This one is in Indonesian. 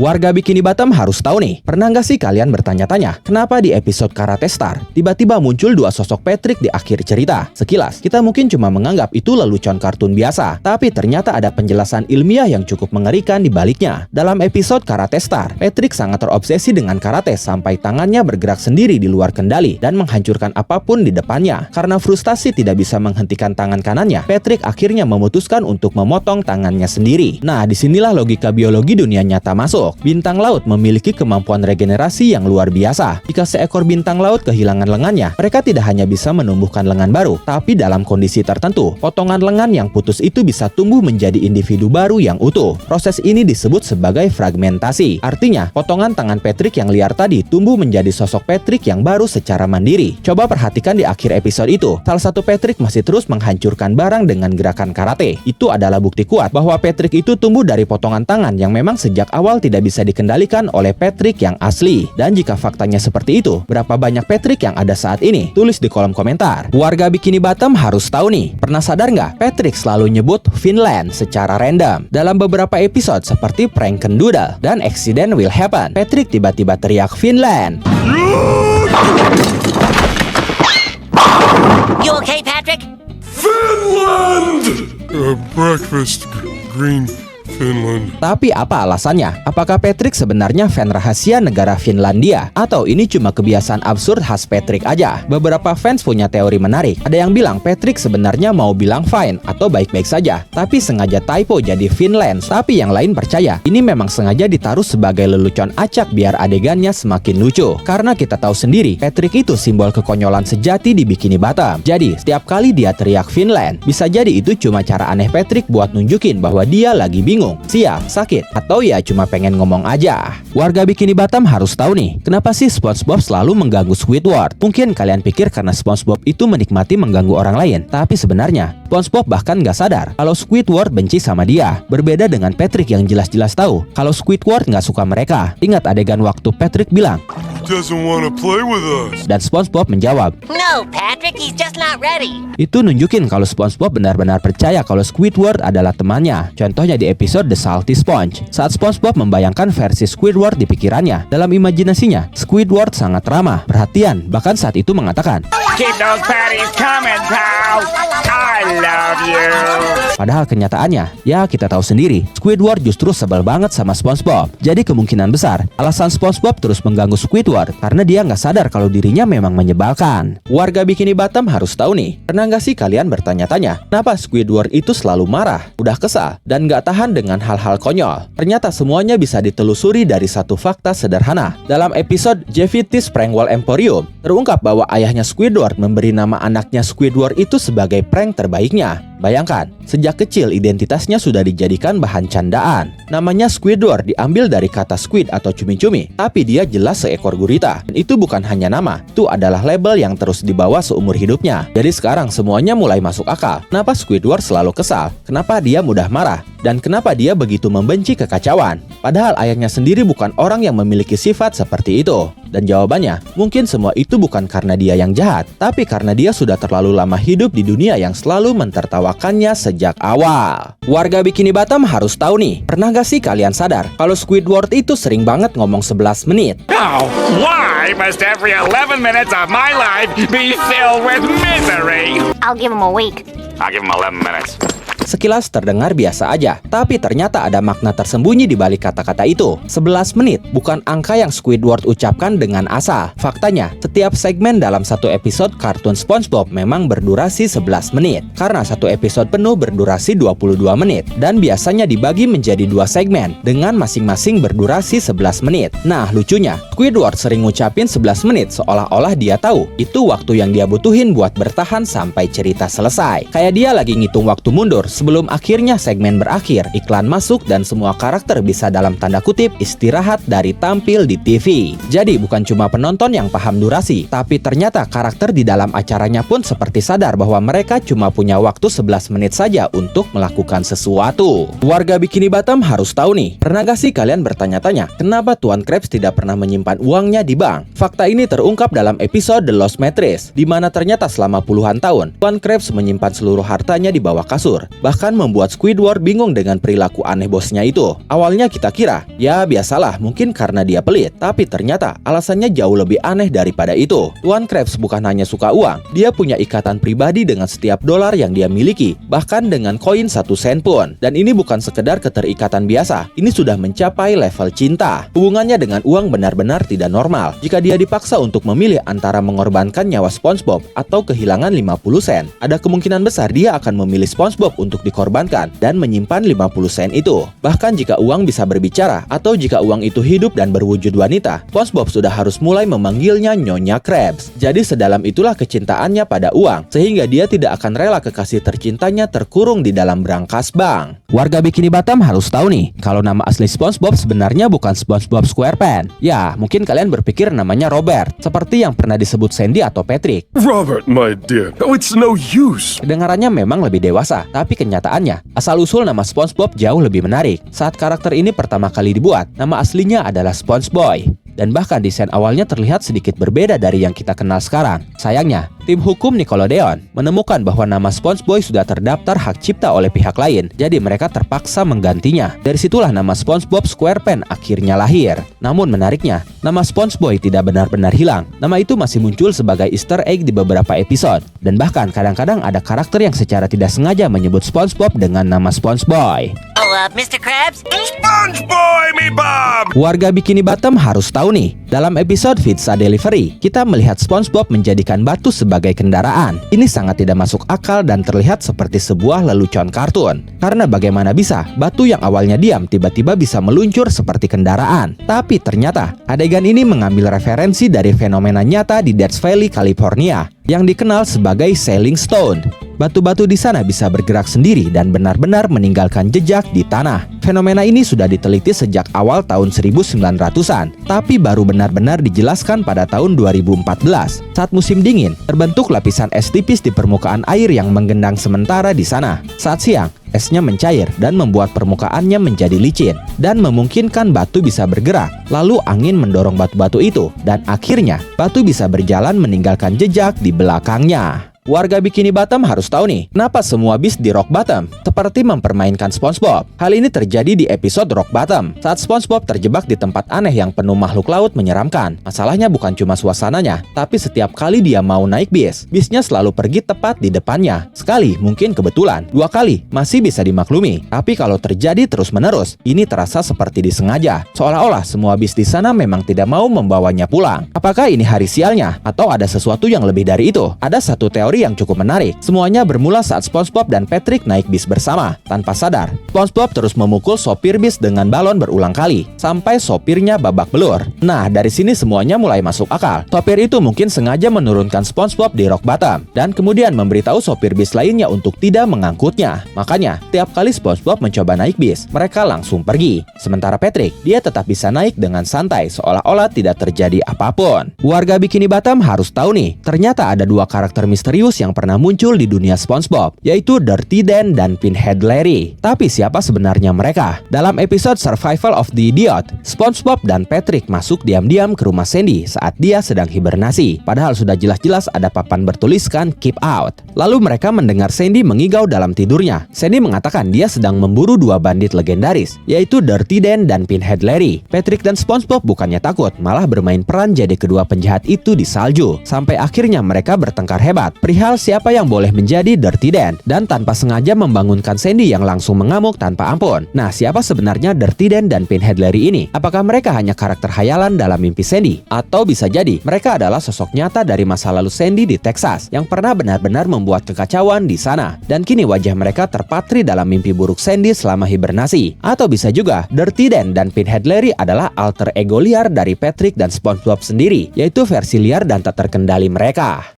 Warga Bikini Bottom harus tahu nih, pernah nggak sih kalian bertanya-tanya, kenapa di episode Karate Star tiba-tiba muncul dua sosok Patrick di akhir cerita? Sekilas, kita mungkin cuma menganggap itu lelucon kartun biasa, tapi ternyata ada penjelasan ilmiah yang cukup mengerikan di baliknya. Dalam episode Karate Star, Patrick sangat terobsesi dengan karate sampai tangannya bergerak sendiri di luar kendali dan menghancurkan apapun di depannya. Karena frustasi tidak bisa menghentikan tangan kanannya, Patrick akhirnya memutuskan untuk memotong tangannya sendiri. Nah, disinilah logika biologi dunia nyata masuk. Bintang laut memiliki kemampuan regenerasi yang luar biasa. Jika seekor bintang laut kehilangan lengannya, mereka tidak hanya bisa menumbuhkan lengan baru, tapi dalam kondisi tertentu, potongan lengan yang putus itu bisa tumbuh menjadi individu baru yang utuh. Proses ini disebut sebagai fragmentasi. Artinya, potongan tangan Patrick yang liar tadi tumbuh menjadi sosok Patrick yang baru secara mandiri. Coba perhatikan di akhir episode itu, salah satu Patrick masih terus menghancurkan barang dengan gerakan karate. Itu adalah bukti kuat bahwa Patrick itu tumbuh dari potongan tangan yang memang sejak awal tidak bisa dikendalikan oleh Patrick yang asli. Dan jika faktanya seperti itu, berapa banyak Patrick yang ada saat ini? Tulis di kolom komentar. Warga Bikini Bottom harus tahu nih, pernah sadar nggak Patrick selalu nyebut Finland secara random? Dalam beberapa episode seperti Prankendoodle dan Accident Will Happen, Patrick tiba-tiba teriak Finland. You okay, Patrick? Finland! Breakfast, green Finland. Tapi apa alasannya? Apakah Patrick sebenarnya fan rahasia negara Finlandia? Atau ini cuma kebiasaan absurd khas Patrick aja? Beberapa fans punya teori menarik. Ada yang bilang Patrick sebenarnya mau bilang fine atau baik-baik saja, tapi sengaja typo jadi Finland. Tapi yang lain percaya, ini memang sengaja ditaruh sebagai lelucon acak biar adegannya semakin lucu. Karena kita tahu sendiri, Patrick itu simbol kekonyolan sejati di Bikini Bottom. Jadi, setiap kali dia teriak Finland, bisa jadi itu cuma cara aneh Patrick buat nunjukin bahwa dia lagi bingung, sial, sakit, atau ya cuma pengen ngomong aja. Warga Bikini Bottom harus tahu nih, kenapa sih SpongeBob selalu mengganggu Squidward? Mungkin kalian pikir karena SpongeBob itu menikmati mengganggu orang lain, tapi sebenarnya SpongeBob bahkan nggak sadar kalau Squidward benci sama dia. Berbeda dengan Patrick yang jelas-jelas tahu kalau Squidward nggak suka mereka. Ingat adegan waktu Patrick bilang, Doesn't want to play with us. dan SpongeBob menjawab, No, Patrick, he's just not ready. itu nunjukin kalau SpongeBob benar-benar percaya kalau Squidward adalah temannya. Contohnya di episode The Salty Sponge. Saat SpongeBob membayangkan versi Squidward di pikirannya, dalam imajinasinya, Squidward sangat ramah, perhatian, bahkan saat itu mengatakan, Keep those patties coming, pal. I love you. padahal kenyataannya, ya kita tahu sendiri, Squidward justru sebel banget sama SpongeBob. Jadi kemungkinan besar, alasan SpongeBob terus mengganggu Squidward karena dia nggak sadar kalau dirinya memang menyebalkan. Warga Bikini Bottom harus tahu nih, pernah nggak sih kalian bertanya-tanya, kenapa Squidward itu selalu marah, udah kesal, dan nggak tahan dengan hal-hal konyol? Ternyata semuanya bisa ditelusuri dari satu fakta sederhana. Dalam episode JVT's Prank Wall Emporium, terungkap bahwa ayahnya Squidward memberi nama anaknya Squidward itu sebagai prank terbaiknya. Bayangkan, sejak kecil identitasnya sudah dijadikan bahan candaan. Namanya Squidward diambil dari kata squid atau cumi-cumi, tapi dia jelas seekor gurita. Dan itu bukan hanya nama, itu adalah label yang terus dibawa seumur hidupnya. Jadi sekarang semuanya mulai masuk akal. Kenapa Squidward selalu kesal? Kenapa dia mudah marah? Dan kenapa dia begitu membenci kekacauan? Padahal ayahnya sendiri bukan orang yang memiliki sifat seperti itu. Dan jawabannya, mungkin semua itu bukan karena dia yang jahat, tapi karena dia sudah terlalu lama hidup di dunia yang selalu mentertawakannya sejak awal. Warga Bikini Bottom harus tahu nih, pernah gak sih kalian sadar kalau Squidward itu sering banget ngomong 11 menit? Oh, why must every 11 minutes of my life be filled with misery? I'll give him a week. I'll give him 11 minutes. Sekilas terdengar biasa aja, tapi ternyata ada makna tersembunyi di balik kata-kata itu. 11 menit bukan angka yang Squidward ucapkan dengan asal. Faktanya, setiap segmen dalam satu episode kartun SpongeBob memang berdurasi 11 menit. Karena satu episode penuh berdurasi 22 menit. Dan biasanya dibagi menjadi dua segmen, dengan masing-masing berdurasi 11 menit. Nah, lucunya, Squidward sering ngucapin 11 menit seolah-olah dia tahu itu waktu yang dia butuhin buat bertahan sampai cerita selesai. Kayak dia lagi ngitung waktu mundur sebelum akhirnya segmen berakhir, iklan masuk, dan semua karakter bisa dalam tanda kutip istirahat dari tampil di TV. Jadi bukan cuma penonton yang paham durasi, tapi ternyata karakter di dalam acaranya pun seperti sadar bahwa mereka cuma punya waktu 11 menit saja untuk melakukan sesuatu. Warga Bikini Bottom harus tahu nih, pernah gak sih kalian bertanya-tanya, kenapa Tuan Krabs tidak pernah menyimpan uangnya di bank? Fakta ini terungkap dalam episode The Lost Mattress, di mana ternyata selama puluhan tahun, Tuan Krabs menyimpan seluruh hartanya di bawah kasur. bahkan membuat Squidward bingung dengan perilaku aneh bosnya itu. Awalnya kita kira, ya biasalah mungkin karena dia pelit, tapi ternyata alasannya jauh lebih aneh daripada itu. Tuan Krabs bukan hanya suka uang, dia punya ikatan pribadi dengan setiap dolar yang dia miliki, bahkan dengan koin 1 sen pun. Dan ini bukan sekedar keterikatan biasa, ini sudah mencapai level cinta. Hubungannya dengan uang benar-benar tidak normal. Jika dia dipaksa untuk memilih antara mengorbankan nyawa SpongeBob atau kehilangan 50 sen, ada kemungkinan besar dia akan memilih SpongeBob untuk dikorbankan dan menyimpan 50 sen itu. Bahkan jika uang bisa berbicara atau jika uang itu hidup dan berwujud wanita, SpongeBob sudah harus mulai memanggilnya Nyonya Krabs. Jadi sedalam itulah kecintaannya pada uang, sehingga dia tidak akan rela kekasih tercintanya terkurung di dalam brankas bank. Warga Bikini Bottom harus tahu nih, kalau nama asli SpongeBob sebenarnya bukan SpongeBob SquarePants. Ya, mungkin kalian berpikir namanya Robert, seperti yang pernah disebut Sandy atau Patrick. Robert, my dear, oh, it's no use. Kedengarannya memang lebih dewasa, tapi kenyataannya, asal-usul nama SpongeBob jauh lebih menarik. Saat karakter ini pertama kali dibuat, nama aslinya adalah SpongeBoy. Dan bahkan desain awalnya terlihat sedikit berbeda dari yang kita kenal sekarang. Sayangnya, tim hukum Nickelodeon menemukan bahwa nama SpongeBoy sudah terdaftar hak cipta oleh pihak lain, jadi mereka terpaksa menggantinya. Dari situlah nama SpongeBob SquarePants akhirnya lahir. Namun menariknya, nama SpongeBoy tidak benar-benar hilang. Nama itu masih muncul sebagai Easter egg di beberapa episode. Dan bahkan kadang-kadang ada karakter yang secara tidak sengaja menyebut SpongeBob dengan nama SpongeBoy. Oh, Mr. Krabs? SpongeBoy, me Bob! Warga Bikini Bottom harus tahu nih, dalam episode Pizza Delivery, kita melihat SpongeBob menjadikan batu sebagai kendaraan. Ini sangat tidak masuk akal dan terlihat seperti sebuah lelucon kartun. Karena bagaimana bisa batu yang awalnya diam tiba-tiba bisa meluncur seperti kendaraan. Tapi ternyata adegan ini mengambil referensi dari fenomena nyata di Death Valley, California, yang dikenal sebagai Sailing Stone. Batu-batu di sana bisa bergerak sendiri dan benar-benar meninggalkan jejak di tanah. Fenomena ini sudah diteliti sejak awal tahun 1900-an, tapi baru benar-benar dijelaskan pada tahun 2014. Saat musim dingin, terbentuk lapisan es tipis di permukaan air yang menggendang sementara di sana. Saat siang, esnya mencair dan membuat permukaannya menjadi licin dan memungkinkan batu bisa bergerak. Lalu angin mendorong batu-batu itu dan akhirnya batu bisa berjalan meninggalkan jejak di belakangnya. Warga Bikini Bottom harus tahu nih, kenapa semua bis di Rock Bottom seperti mempermainkan SpongeBob. Hal ini terjadi di episode Rock Bottom, saat SpongeBob terjebak di tempat aneh yang penuh makhluk laut menyeramkan. Masalahnya bukan cuma suasananya, tapi setiap kali dia mau naik bis, bisnya selalu pergi tepat di depannya. Sekali mungkin kebetulan, 2 kali masih bisa dimaklumi. Tapi kalau terjadi terus-menerus, ini terasa seperti disengaja. Seolah-olah semua bis di sana memang tidak mau membawanya pulang. Apakah ini hari sialnya? Atau ada sesuatu yang lebih dari itu? Ada satu teori yang cukup menarik. Semuanya bermula saat SpongeBob dan Patrick naik bis bersama. Tanpa sadar, SpongeBob terus memukul sopir bis dengan balon berulang kali, sampai sopirnya babak belur. Nah, dari sini semuanya mulai masuk akal. Sopir itu mungkin sengaja menurunkan SpongeBob di Rock Bottom, dan kemudian memberitahu sopir bis lainnya untuk tidak mengangkutnya. Makanya, tiap kali SpongeBob mencoba naik bis, mereka langsung pergi. Sementara Patrick, dia tetap bisa naik dengan santai, seolah-olah tidak terjadi apapun. Warga Bikini Bottom harus tahu nih, ternyata ada 2 karakter misterius yang pernah muncul di dunia SpongeBob, yaitu Dirty Dan dan Pinhead Larry. Tapi siapa sebenarnya mereka? Dalam episode Survival of the Idiot, SpongeBob dan Patrick masuk diam-diam ke rumah Sandy saat dia sedang hibernasi. Padahal sudah jelas-jelas ada papan bertuliskan Keep Out. Lalu mereka mendengar Sandy mengigau dalam tidurnya. Sandy mengatakan dia sedang memburu 2 bandit legendaris, yaitu Dirty Dan dan Pinhead Larry. Patrick dan SpongeBob bukannya takut, malah bermain peran jadi kedua penjahat itu di salju. Sampai akhirnya mereka bertengkar hebat perihal siapa yang boleh menjadi Dirty Dan tanpa sengaja membangunkan Sandy yang langsung mengamuk tanpa ampun. Nah, siapa sebenarnya Dirty Dan Pinhead Larry ini? Apakah mereka hanya karakter hayalan dalam mimpi Sandy? Atau bisa jadi mereka adalah sosok nyata dari masa lalu Sandy di Texas yang pernah benar-benar membuat kekacauan di sana, dan kini wajah mereka terpatri dalam mimpi buruk Sandy selama hibernasi? Atau bisa juga Dirty Dan Pinhead Larry adalah alter ego liar dari Patrick dan SpongeBob sendiri, yaitu versi liar dan tak terkendali mereka.